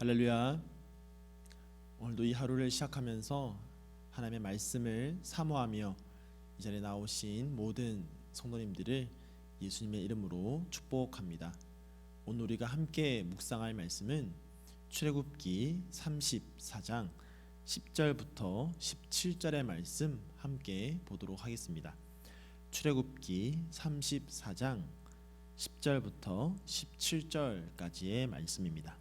할렐루야. 오늘도 이 하루를 시작하면서 하나님의 말씀을 사모하며 이 자리에 나오신 모든 성도님들을 예수님의 이름으로 축복합니다. 오늘 우리가 함께 묵상할 말씀은 출애굽기 34장 10절부터 17절의 말씀 함께 보도록 하겠습니다. 출애굽기 34장 10절부터 17절까지의 말씀입니다.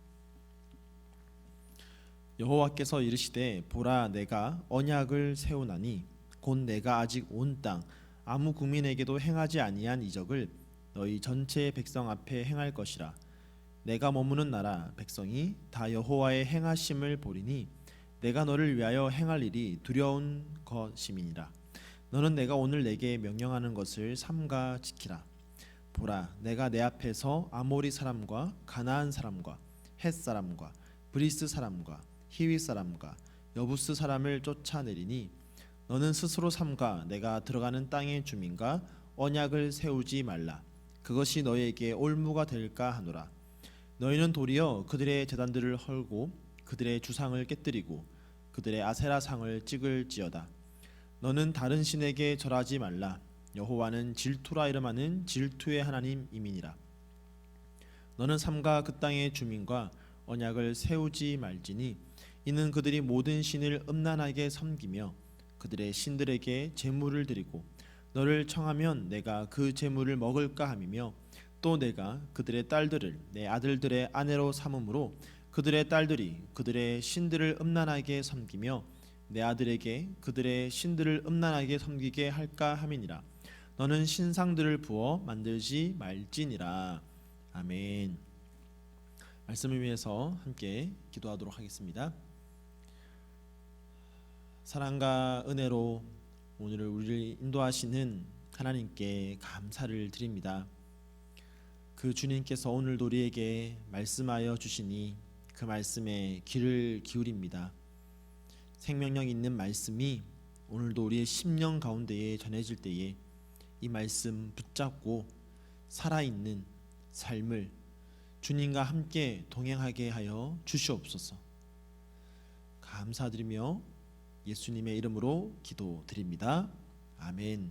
여호와께서 이르시되 보라 내가 언약을 세우나니 곧 내가 아직 온 땅 아무 국민에게도 행하지 아니한 이적을 너희 전체 백성 앞에 행할 것이라. 내가 머무는 나라 백성이 다 여호와의 행하심을 보리니 내가 너를 위하여 행할 일이 두려운 것임이니라. 너는 내가 오늘 내게 명령하는 것을 삼가 지키라. 보라 내가 내 앞에서 아모리 사람과 가나안 사람과 헷 사람과 브리스 사람과 히위 사람과 여부스 사람을 쫓아내리니 너는 스스로 삼가 내가 들어가는 땅의 주민과 언약을 세우지 말라. 그것이 너희에게 올무가 될까 하노라. 너희는 도리어 그들의 제단들을 헐고 그들의 주상을 깨뜨리고 그들의 아세라상을 찍을지어다. 너는 다른 신에게 절하지 말라. 여호와는 질투라 이름하는 질투의 하나님이니라. 너는 삼가 그 땅의 주민과 언약을 세우지 말지니 이는 그들이 모든 신을 음란하게 섬기며 그들의 신들에게 제물을 드리고 너를 청하면 내가 그 제물을 먹을까 함이며 또 내가 그들의 딸들을 내 아들들의 아내로 삼음으로 그들의 딸들이 그들의 신들을 음란하게 섬기며 내 아들에게 그들의 신들을 음란하게 섬기게 할까 함이니라. 너는 신상들을 부어 만들지 말지니라. 아멘. 말씀을 위해서 함께 기도하도록 하겠습니다. 사랑과 은혜로 오늘 우리를 인도하시는 하나님께 감사를 드립니다. 그 주님께서 오늘도 우리에게 말씀하여 주시니 그 말씀에 귀를 기울입니다. 생명력 있는 말씀이 오늘도 우리의 심령 가운데에 전해질 때에 이 말씀 붙잡고 살아있는 삶을 주님과 함께 동행하게 하여 주시옵소서. 감사드리며 예수님의 이름으로 기도드립니다. 아멘.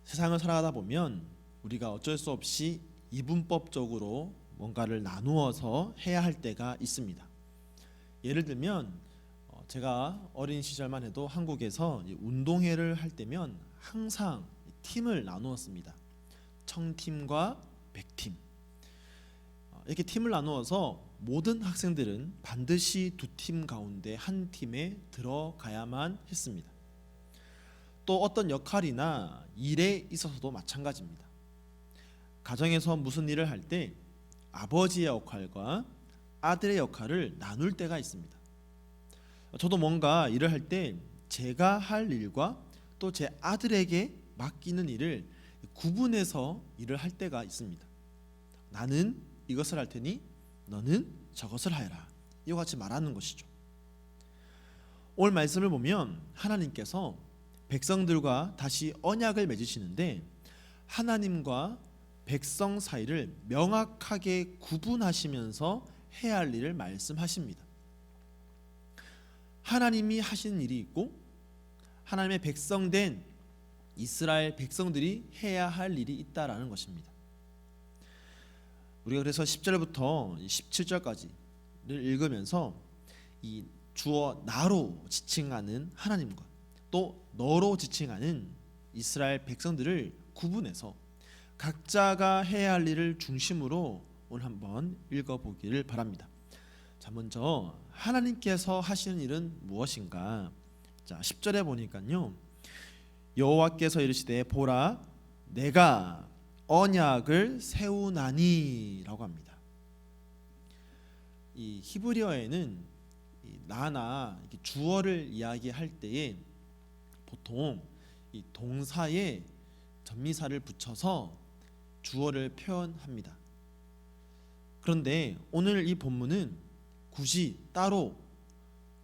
세상을 살아가다 보면 우리가 어쩔 수 없이 이분법적으로 뭔가를 나누어서 해야 할 때가 있습니다. 예를 들면 제가 어린 시절만 해도 한국에서 운동회를 할 때면 항상 팀을 나누었습니다. 청팀과 백팀, 이렇게 팀을 나누어서 모든 학생들은 반드시 두 팀 가운데 한 팀에 들어가야만 했습니다. 또 어떤 역할이나 일에 있어서도 마찬가지입니다. 가정에서 무슨 일을 할 때 아버지의 역할과 아들의 역할을 나눌 때가 있습니다. 저도 뭔가 일을 할 때 제가 할 일과 또 제 아들에게 맡기는 일을 구분해서 일을 할 때가 있습니다. 나는 이것을 할 테니 너는 저것을 하여라. 이와 같이 말하는 것이죠. 오늘 말씀을 보면 하나님께서 백성들과 다시 언약을 맺으시는데 하나님과 백성 사이를 명확하게 구분하시면서 해야 할 일을 말씀하십니다. 하나님이 하시는 일이 있고 하나님의 백성된 이스라엘 백성들이 해야 할 일이 있다라는 것입니다. 우리가 그래서 10절부터 17절까지를 읽으면서 이 주어 나로 지칭하는 하나님과 또 너로 지칭하는 이스라엘 백성들을 구분해서 각자가 해야 할 일을 중심으로 오늘 한번 읽어보기를 바랍니다. 자, 먼저 하나님께서 하시는 일은 무엇인가? 자, 10절에 보니까요. 여호와께서 이르시되 보라 내가 언약을 세우나니 라고 합니다. 이 히브리어에는 나나 주어를 이야기할 때에 보통 이 동사에 전미사를 붙여서 주어를 표현합니다. 그런데 오늘 이 본문은 굳이 따로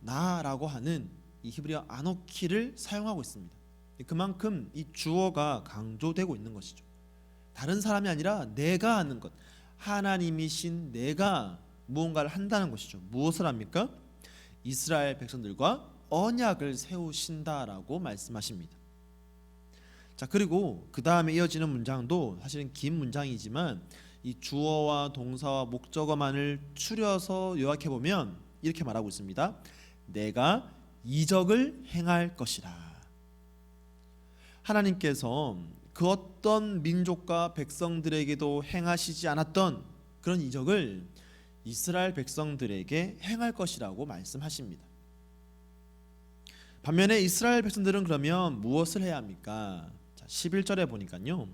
나라고 하는 이 히브리어 아노키를 사용하고 있습니다. 그만큼 이 주어가 강조되고 있는 것이죠. 다른 사람이 아니라 내가 하는 것, 하나님이신 내가 무언가를 한다는 것이죠. 무엇을 합니까? 이스라엘 백성들과 언약을 세우신다라고 말씀하십니다. 자, 그리고 그 다음에 이어지는 문장도 사실은 긴 문장이지만 이 주어와 동사와 목적어만을 추려서 요약해 보면 이렇게 말하고 있습니다. 내가 이적을 행할 것이라. 하나님께서 그 어떤 민족과 백성들에게도 행하시지 않았던 그런 이적을 이스라엘 백성들에게 행할 것이라고 말씀하십니다. 반면에 이스라엘 백성들은 그러면 무엇을 해야 합니까? 자, 11절에 보니까요.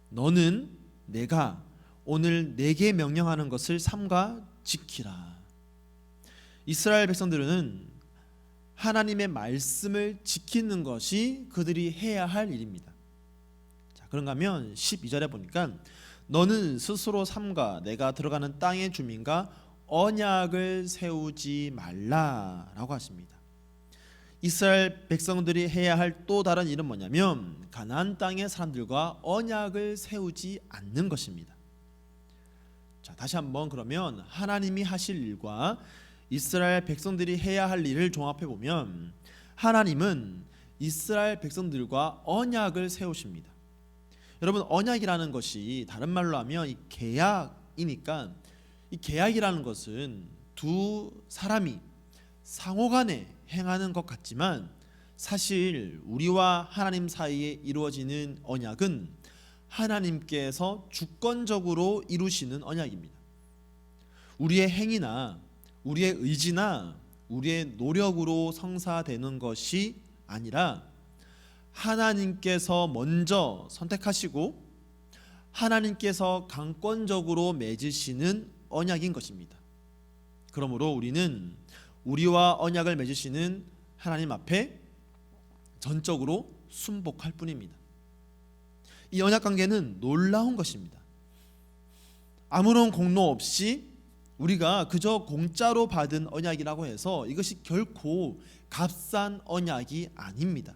너는 내가 오늘 내게 명령하는 것을 삼가 지키라. 이스라엘 백성들은 하나님의 말씀을 지키는 것이 그들이 해야 할 일입니다. 자, 그런가 하면 12절에 보니까 너는 스스로 삼가 내가 들어가는 땅의 주민과 언약을 세우지 말라라고 하십니다. 이스라엘 백성들이 해야 할 또 다른 일은 뭐냐면 가나안 땅의 사람들과 언약을 세우지 않는 것입니다. 자, 다시 한번 그러면 하나님이 하실 일과 이스라엘 백성들이 해야 할 일을 종합해 보면 하나님은 이스라엘 백성들과 언약을 세우십니다. 여러분, 언약이라는 것이 다른 말로 하면 이 계약이니까 이 계약이라는 것은 두 사람이 상호간에 행하는 것 같지만 사실 우리와 하나님 사이에 이루어지는 언약은 하나님께서 주권적으로 이루시는 언약입니다. 우리의 행위나 우리의 의지나 우리의 노력으로 성사되는 것이 아니라 하나님께서 먼저 선택하시고 하나님께서 강권적으로 맺으시는 언약인 것입니다. 그러므로 우리는 우리와 언약을 맺으시는 하나님 앞에 전적으로 순복할 뿐입니다. 이 언약 관계는 놀라운 것입니다. 아무런 공로 없이 우리가 그저 공짜로 받은 언약이라고 해서 이것이 결코 값싼 언약이 아닙니다.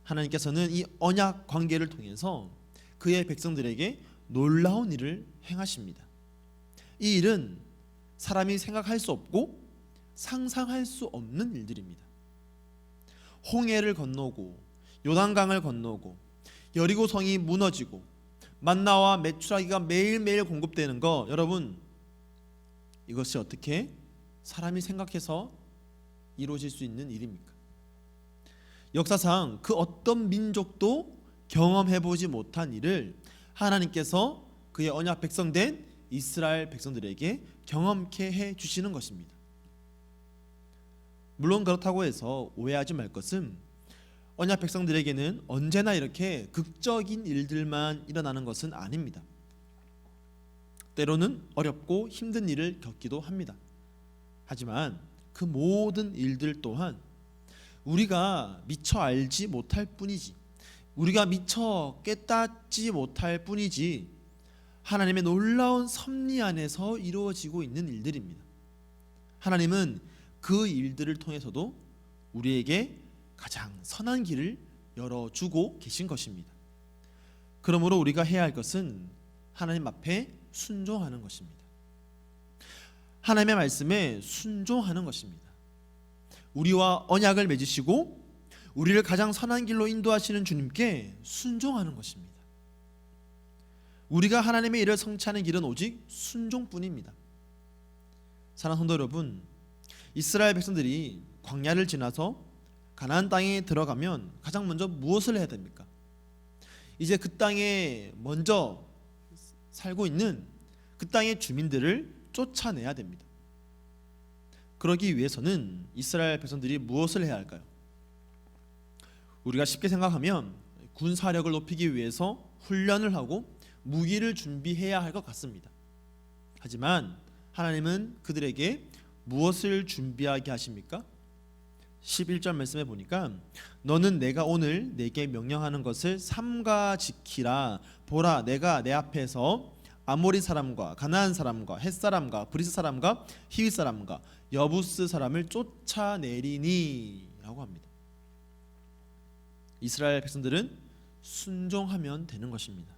하나님께서는 이 언약 관계를 통해서 그의 백성들에게 놀라운 일을 행하십니다. 이 일은 사람이 생각할 수 없고 상상할 수 없는 일들입니다. 홍해를 건너고 요단강을 건너고 여리고성이 무너지고 만나와 메추라기가 매일매일 공급되는 거, 여러분, 이것이 어떻게 사람이 생각해서 이루어질 수 있는 일입니까? 역사상 그 어떤 민족도 경험해보지 못한 일을 하나님께서 그의 언약 백성된 이스라엘 백성들에게 경험케 해주시는 것입니다. 물론 그렇다고 해서 오해하지 말 것은 언약 백성들에게는 언제나 이렇게 극적인 일들만 일어나는 것은 아닙니다. 때로는 어렵고 힘든 일을 겪기도 합니다. 하지만 그 모든 일들 또한 우리가 미처 알지 못할 뿐이지, 우리가 미처 깨닫지 못할 뿐이지 하나님의 놀라운 섭리 안에서 이루어지고 있는 일들입니다. 하나님은 그 일들을 통해서도 우리에게 가장 선한 길을 열어주고 계신 것입니다. 그러므로 우리가 해야 할 것은 하나님 앞에 순종하는 것입니다. 하나님의 말씀에 순종하는 것입니다. 우리와 언약을 맺으시고 우리를 가장 선한 길로 인도하시는 주님께 순종하는 것입니다. 우리가 하나님의 일을 성취하는 길은 오직 순종뿐입니다. 사랑하는 성도 여러분, 이스라엘 백성들이 광야를 지나서 가나안 땅에 들어가면 가장 먼저 무엇을 해야 됩니까? 이제 그 땅에 먼저 살고 있는 그 땅의 주민들을 쫓아내야 됩니다. 그러기 위해서는 이스라엘 백성들이 무엇을 해야 할까요? 우리가 쉽게 생각하면 군사력을 높이기 위해서 훈련을 하고 무기를 준비해야 할 것 같습니다. 하지만 하나님은 그들에게 무엇을 준비하게 하십니까? 11절 말씀해 보니까 너는 내가 오늘 내게 명령하는 것을 삼가 지키라. 보라, 내가 내 앞에서 아모리 사람과 가나안 사람과 헷 사람과 브리스 사람과 히윗 사람과 여부스 사람을 쫓아내리니 라고 합니다. 이스라엘 백성들은 순종하면 되는 것입니다.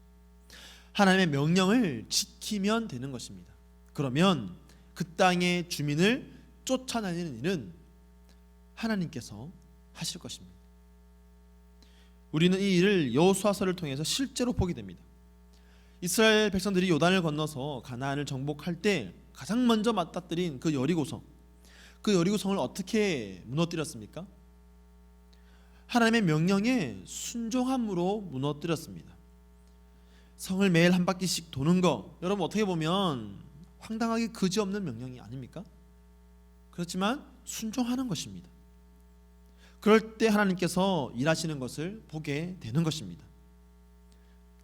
하나님의 명령을 지키면 되는 것입니다. 그러면 그 땅의 주민을 쫓아내는 일은 하나님께서 하실 것입니다. 우리는 이 일을 여호수아서를 통해서 실제로 보게 됩니다. 이스라엘 백성들이 요단을 건너서 가나안을 정복할 때 가장 먼저 맞닥뜨린 그 여리고성, 그 여리고성을 어떻게 무너뜨렸습니까? 하나님의 명령에 순종함으로 무너뜨렸습니다. 성을 매일 한 바퀴씩 도는 거, 여러분 어떻게 보면 황당하게 그지없는 명령이 아닙니까? 그렇지만 순종하는 것입니다. 그럴 때 하나님께서 일하시는 것을 보게 되는 것입니다.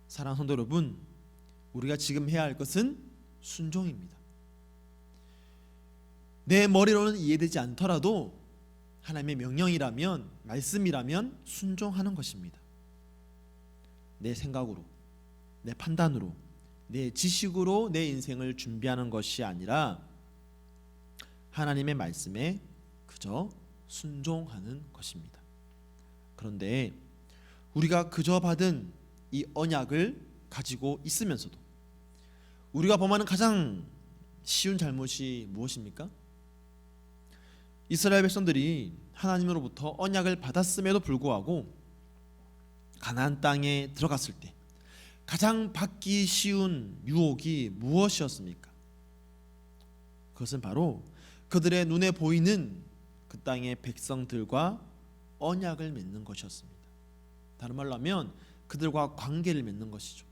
사랑하는 성도 여러분, 우리가 지금 해야 할 것은 순종입니다. 내 머리로는 이해되지 않더라도 하나님의 명령이라면, 말씀이라면 순종하는 것입니다. 내 생각으로, 내 판단으로, 내 지식으로 내 인생을 준비하는 것이 아니라 하나님의 말씀에 그저 순종하는 것입니다. 그런데 우리가 그저 받은 이 언약을 가지고 있으면서도 우리가 범하는 가장 쉬운 잘못이 무엇입니까? 이스라엘 백성들이 하나님으로부터 언약을 받았음에도 불구하고 가나안 땅에 들어갔을 때 가장 받기 쉬운 유혹이 무엇이었습니까? 그것은 바로 그들의 눈에 보이는 그 땅의 백성들과 언약을 맺는 것이었습니다. 다른 말로 하면 그들과 관계를 맺는 것이죠.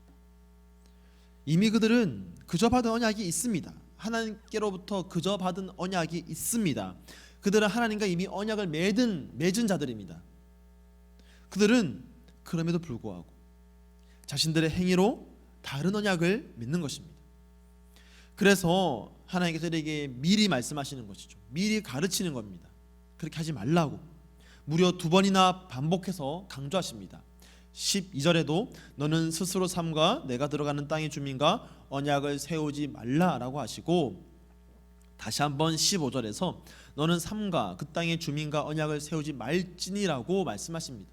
이미 그들은 그저 받은 언약이 있습니다. 하나님께로부터 그저 받은 언약이 있습니다. 그들은 하나님과 이미 언약을 맺은 자들입니다. 그들은 그럼에도 불구하고 자신들의 행위로 다른 언약을 맺는 것입니다. 그래서 하나님께서 그들에게 미리 말씀하시는 것이죠. 미리 가르치는 겁니다. 그렇게 하지 말라고 무려 2번이나 반복해서 강조하십니다. 12절에도 너는 스스로 삼가 내가 들어가는 땅의 주민과 언약을 세우지 말라라고 하시고, 다시 한번 15절에서 너는 삼가 그 땅의 주민과 언약을 세우지 말지니라고 말씀하십니다.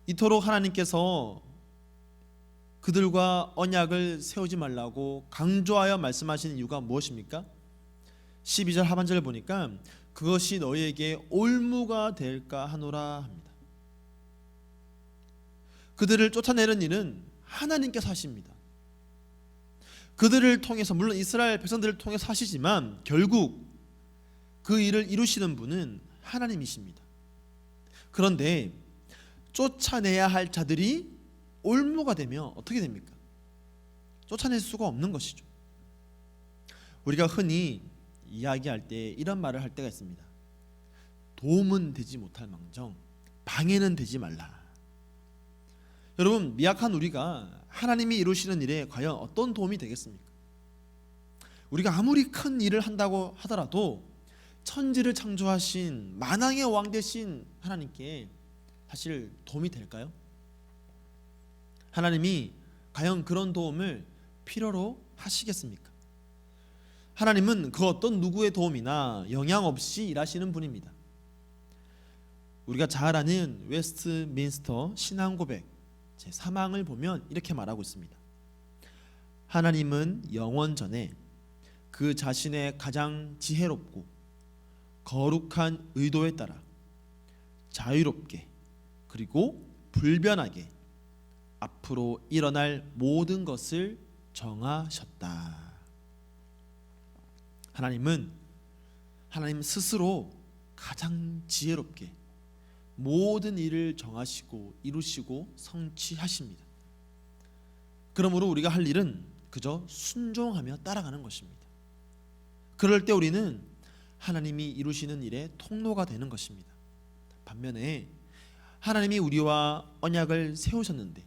이토록 하나님께서 그들과 언약을 세우지 말라고 강조하여 말씀하시는 이유가 무엇입니까? 12절 하반절을 보니까 그것이 너희에게 올무가 될까 하노라 합니다. 그들을 쫓아내는 일은 하나님께서 하십니다. 그들을 통해서, 물론 이스라엘 백성들을 통해서 하시지만 결국 그 일을 이루시는 분은 하나님이십니다. 그런데 쫓아내야 할 자들이 올무가 되면 어떻게 됩니까? 쫓아낼 수가 없는 것이죠. 우리가 흔히 이야기할 때 이런 말을 할 때가 있습니다. 도움은 되지 못할 망정 방해는 되지 말라. 여러분, 미약한 우리가 하나님이 이루시는 일에 과연 어떤 도움이 되겠습니까? 우리가 아무리 큰 일을 한다고 하더라도 천지를 창조하신 만왕의 왕 되신 하나님께 사실 도움이 될까요? 하나님이 과연 그런 도움을 필요로 하시겠습니까? 하나님은 그 어떤 누구의 도움이나 영향 없이 일하시는 분입니다. 우리가 잘 아는 웨스트민스터 신앙고백 제3항을 보면 이렇게 말하고 있습니다. 하나님은 영원 전에 그 자신의 가장 지혜롭고 거룩한 의도에 따라 자유롭게 그리고 불변하게 앞으로 일어날 모든 것을 정하셨다. 하나님 스스로 가장 지혜롭게 모든 일을 정하시고 이루시고 성취하십니다. 그러므로 우리가 할 일은 그저 순종하며 따라가는 것입니다. 그럴 때 우리는 하나님이 이루시는 일의 통로가 되는 것입니다. 반면에 하나님이 우리와 언약을 세우셨는데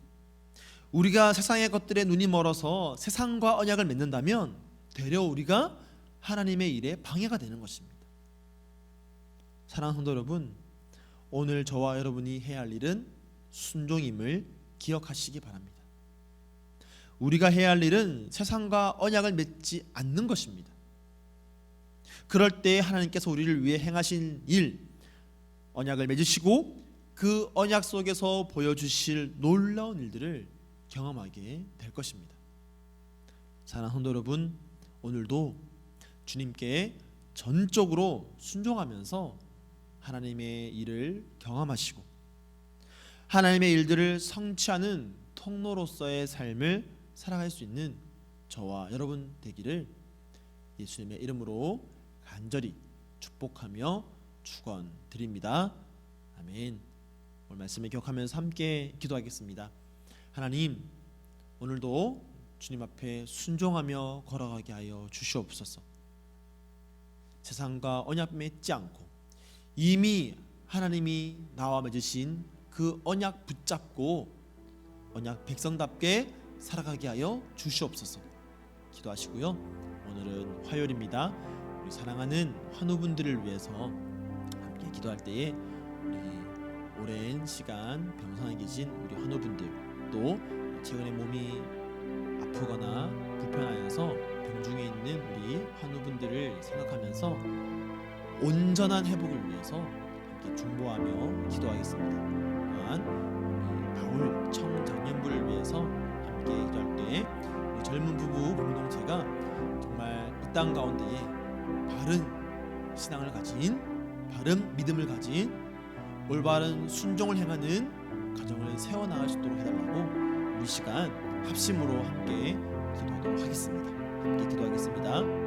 우리가 세상의 것들에 눈이 멀어서 세상과 언약을 맺는다면 되려 우리가 하나님의 일에 방해가 되는 것입니다. 사랑하는 성도 여러분, 오늘 저와 여러분이 해야 할 일은 순종임을 기억하시기 바랍니다. 우리가 해야 할 일은 세상과 언약을 맺지 않는 것입니다. 그럴 때 하나님께서 우리를 위해 행하신 일, 언약을 맺으시고 그 언약 속에서 보여주실 놀라운 일들을 경험하게 될 것입니다. 사랑하는 성도 여러분, 오늘도 주님께 전적으로 순종하면서 하나님의 일을 경험하시고 하나님의 일들을 성취하는 통로로서의 삶을 살아갈 수 있는 저와 여러분 되기를 예수님의 이름으로 간절히 축복하며 축원드립니다. 아멘. 오늘 말씀을 기억하면서 함께 기도하겠습니다. 하나님, 오늘도 주님 앞에 순종하며 걸어가게 하여 주시옵소서. 세상과 언약 맺지 않고 이미 하나님이 나와 맺으신 그 언약 붙잡고 언약 백성답게 살아가게 하여 주시옵소서. 기도하시고요. 오늘은 화요일입니다. 우리 사랑하는 환우분들을 위해서 함께 기도할 때에 우리 오랜 시간 병상에 계신 우리 환우분들, 또 최근에 몸이 아프거나 불편하여서 병중에 있는 우리 환우분들을 생각하면서 온전한 회복을 위해서 함께 중보하며 기도하겠습니다. 또한 우리 바울 청장년부를 위해서 함께 기도할 때 젊은 부부 공동체가 정말 이 땅 가운데에 바른 신앙을 가진, 바른 믿음을 가진, 올바른 순종을 행하는 가정을 세워나갈 수 있도록 해달라고 우리 시간 합심으로 함께 기도하도록 하겠습니다. 함께 기도하겠습니다.